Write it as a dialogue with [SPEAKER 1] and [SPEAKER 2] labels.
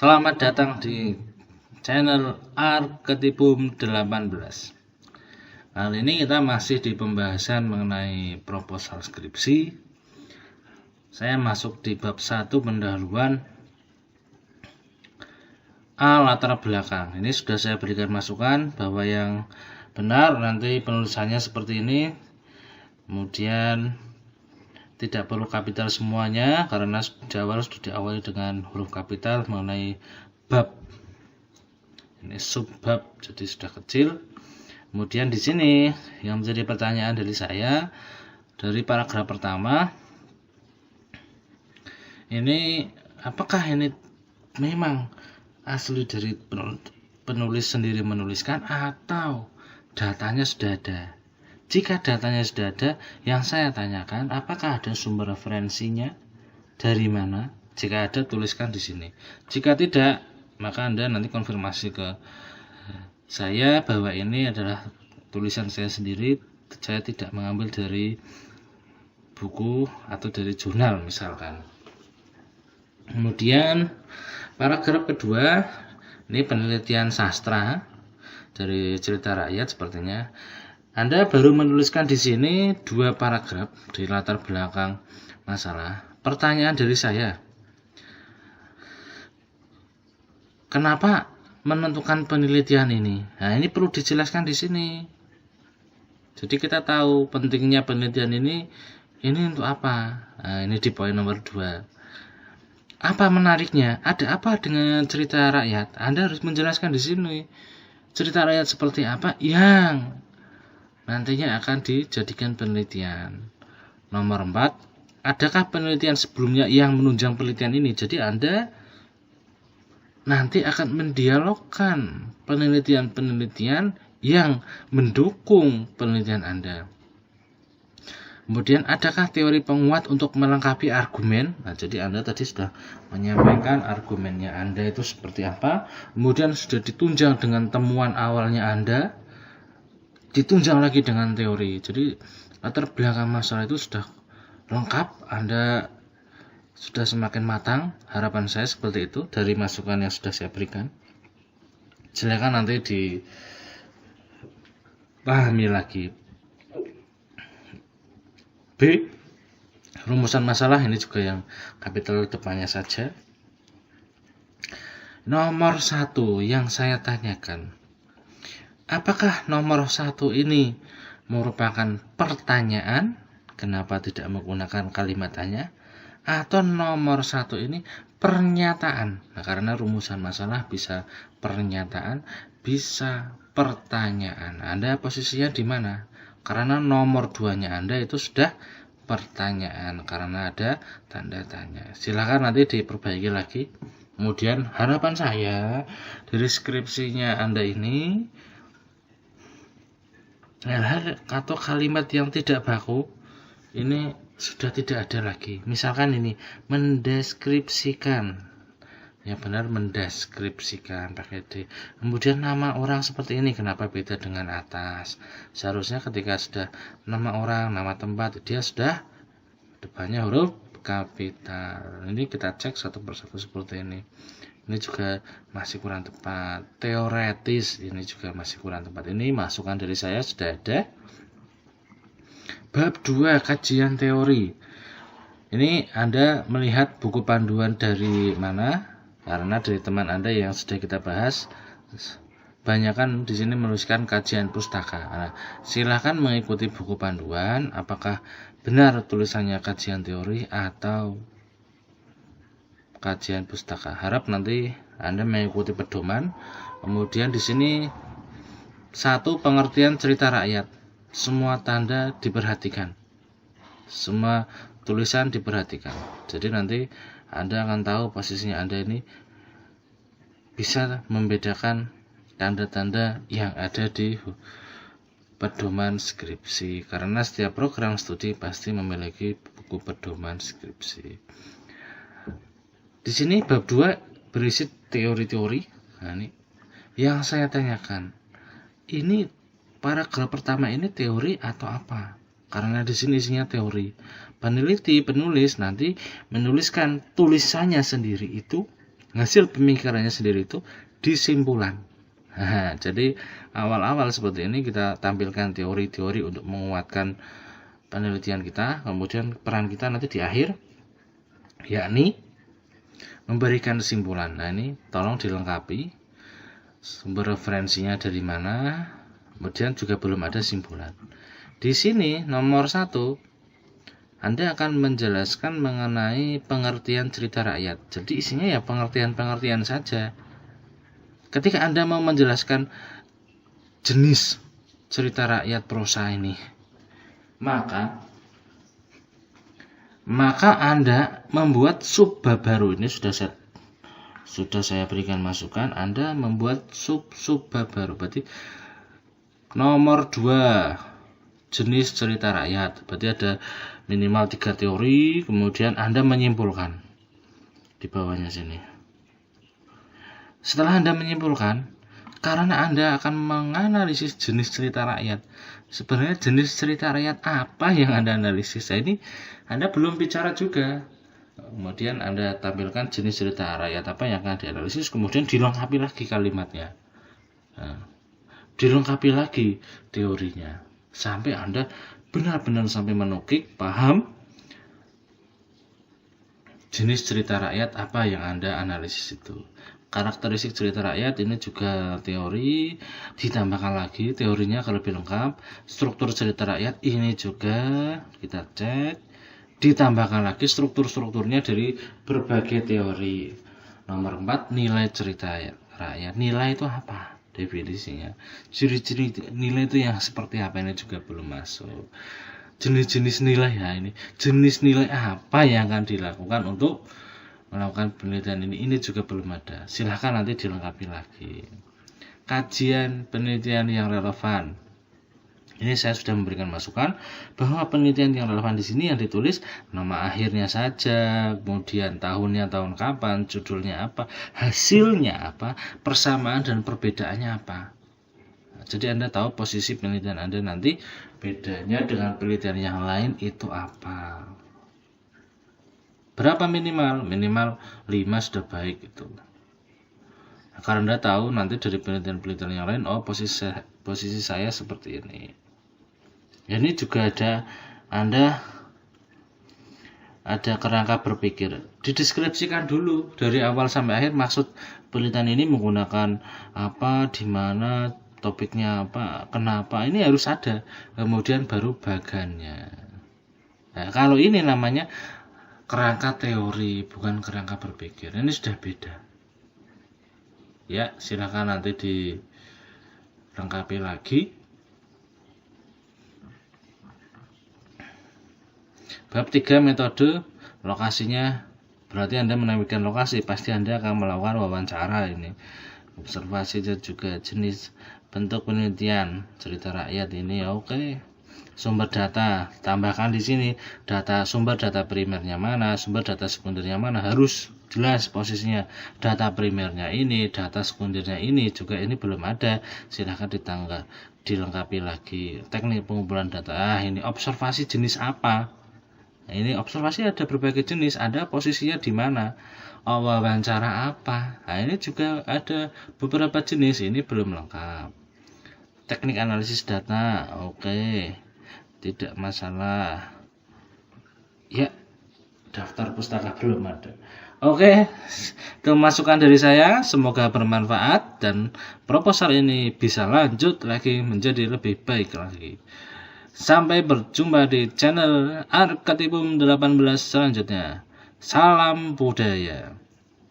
[SPEAKER 1] Selamat datang di channel Arketipum 18. Kali ini kita masih di pembahasan mengenai proposal skripsi. Saya masuk di bab 1 pendahuluan A latar belakang. Ini sudah saya berikan masukan bahwa yang benar nanti penulisannya seperti ini. Kemudian tidak perlu kapital semuanya karena di awal sudah diawali dengan huruf kapital mengenai bab. Ini subbab jadi sudah kecil. Kemudian di sini yang menjadi pertanyaan dari saya dari paragraf pertama ini, apakah ini memang asli dari penulis sendiri menuliskan atau datanya sudah ada? Jika datanya sudah ada, yang saya tanyakan, apakah ada sumber referensinya? Dari mana? Jika ada, tuliskan di sini. Jika tidak, maka Anda nanti konfirmasi ke saya bahwa ini adalah tulisan saya sendiri. Saya tidak mengambil dari buku atau dari jurnal misalkan. Kemudian paragraf kedua, ini penelitian sastra dari cerita rakyat sepertinya. Anda baru menuliskan di sini 2 paragraf di latar belakang masalah. Pertanyaan dari saya, kenapa menentukan penelitian ini? Nah, ini perlu dijelaskan di sini. Jadi kita tahu pentingnya penelitian ini untuk apa? Nah, ini di poin nomor 2. Apa menariknya? Ada apa dengan cerita rakyat? Anda harus menjelaskan di sini. Cerita rakyat seperti apa yang nantinya akan dijadikan penelitian. Nomor 4, adakah penelitian sebelumnya yang menunjang penelitian ini? Jadi Anda nanti akan mendialogkan penelitian-penelitian yang mendukung penelitian Anda. Kemudian adakah teori penguat untuk melengkapi argumen? Nah, jadi Anda tadi sudah menyampaikan argumennya Anda itu seperti apa. Kemudian sudah ditunjang dengan temuan awalnya Anda, ditunjang lagi dengan teori. Jadi latar belakang masalah itu sudah lengkap, Anda sudah semakin matang. Harapan saya seperti itu dari masukan yang sudah saya berikan. Silakan nanti dipahami lagi. B, rumusan masalah, ini juga yang kapital depannya saja. Nomor 1 yang saya tanyakan, apakah nomor 1 ini merupakan pertanyaan? Kenapa tidak menggunakan kalimat tanya? Atau nomor 1 ini pernyataan? Nah, karena rumusan masalah bisa pernyataan, bisa pertanyaan. Anda posisinya di mana? Karena nomor 2-nya Anda itu sudah pertanyaan karena ada tanda tanya. Silakan nanti diperbaiki lagi. Kemudian harapan saya dari skripsinya Anda ini, hal-hal atau kalimat yang tidak baku ini sudah tidak ada lagi. Misalkan ini mendeskripsikan, ya benar, mendeskripsikan pakai D. Kemudian nama orang seperti ini, kenapa beda dengan atas? Seharusnya ketika sudah nama orang, nama tempat, dia sudah depannya huruf kapital. Ini kita cek satu persatu seperti ini. Ini juga masih kurang tepat. Teoretis ini juga masih kurang tepat. Ini masukan dari saya sudah ada. Bab 2, kajian teori. Ini Anda melihat buku panduan dari mana? Karena dari teman Anda yang sudah kita bahas, banyakkan di sini menuliskan kajian pustaka. Nah, silakan mengikuti buku panduan. Apakah benar tulisannya kajian teori atau kajian pustaka? Harap nanti Anda mengikuti pedoman. Kemudian di sini 1, pengertian cerita rakyat. Semua tanda diperhatikan. Semua tulisan diperhatikan. Jadi nanti Anda akan tahu posisinya Anda ini bisa membedakan tanda-tanda yang ada di pedoman skripsi. Karena setiap program studi pasti memiliki buku pedoman skripsi. Di sini bab 2 berisi teori-teori. Nah, ini yang saya tanyakan, ini paragraf pertama ini teori atau apa? Karena di sini isinya teori. Peneliti, penulis nanti menuliskan tulisannya sendiri itu hasil pemikirannya sendiri itu di simpulan. Nah, jadi awal-awal seperti ini kita tampilkan teori-teori untuk menguatkan penelitian kita, kemudian peran kita nanti di akhir yakni memberikan kesimpulan. Nah, ini tolong dilengkapi sumber referensinya dari mana, kemudian juga belum ada simpulan. Di sini nomor 1 Anda akan menjelaskan mengenai pengertian cerita rakyat. Jadi isinya ya pengertian-pengertian saja. Ketika Anda mau menjelaskan jenis cerita rakyat prosa ini, maka Anda membuat subbab baru. Ini sudah saya berikan masukan. Anda membuat subbab baru. Berarti nomor 2 jenis cerita rakyat. Berarti ada minimal 3 teori, kemudian Anda menyimpulkan di bawahnya sini. Setelah Anda menyimpulkan, karena Anda akan menganalisis jenis cerita rakyat, sebenarnya jenis cerita rakyat apa yang Anda analisis? Nah, ini Anda belum bicara juga. Kemudian Anda tampilkan jenis cerita rakyat apa yang akan dianalisis, kemudian dilengkapi lagi kalimatnya. Nah, dilengkapi lagi teorinya. Sampai Anda benar-benar sampai menukik, paham jenis cerita rakyat apa yang Anda analisis itu. Karakteristik cerita rakyat ini juga teori, ditambahkan lagi teorinya kalau lebih lengkap. Struktur cerita rakyat ini juga kita cek, ditambahkan lagi struktur-strukturnya dari berbagai teori. Nomor 4 nilai cerita rakyat. Nilai itu apa? Definisinya. Ciri-ciri nilai itu yang seperti apa, ini juga belum masuk. Jenis-jenis nilai ya, ini jenis nilai apa yang akan dilakukan untuk melakukan penelitian ini juga belum ada. Silahkan nanti dilengkapi lagi. Kajian penelitian yang relevan. Ini saya sudah memberikan masukan bahwa penelitian yang relevan di sini yang ditulis nama akhirnya saja, kemudian tahunnya tahun kapan, judulnya apa, hasilnya apa, persamaan dan perbedaannya apa. Jadi Anda tahu posisi penelitian Anda nanti bedanya dengan penelitian yang lain itu apa. Berapa minimal? Minimal 5 sudah baik itu. Nah, karena Anda tahu nanti dari penelitian-penelitian yang lain, oh posisi saya seperti ini. Ya, ini juga Anda ada kerangka berpikir. Dideskripsikan dulu dari awal sampai akhir maksud penelitian ini menggunakan apa, di mana, topiknya apa, kenapa. Ini harus ada. Kemudian baru bagannya. Nah, kalau ini namanya kerangka teori, bukan kerangka berpikir. Ini sudah beda. Ya, silakan nanti dilengkapi lagi. Bab 3 metode lokasinya, berarti Anda menampilkan lokasi, pasti Anda akan melakukan wawancara ini. Observasi dan juga jenis bentuk penelitian cerita rakyat ini, oke. Sumber data, tambahkan di sini sumber data primernya mana, sumber data sekundernya mana, harus jelas posisinya. Data primernya ini, data sekundernya ini juga ini belum ada, silahkan dilengkapi lagi. Teknik pengumpulan data, ini observasi jenis apa? Nah, ini observasi ada berbagai jenis, ada posisinya di mana, wawancara apa. Nah, ini juga ada beberapa jenis, ini belum lengkap. Teknik analisis data, oke. Tidak masalah. Ya, daftar pustaka belum ada. Oke, itu masukan dari saya. Semoga bermanfaat dan proposal ini bisa lanjut lagi menjadi lebih baik lagi. Sampai berjumpa di channel Arkatibum 18 selanjutnya. Salam budaya.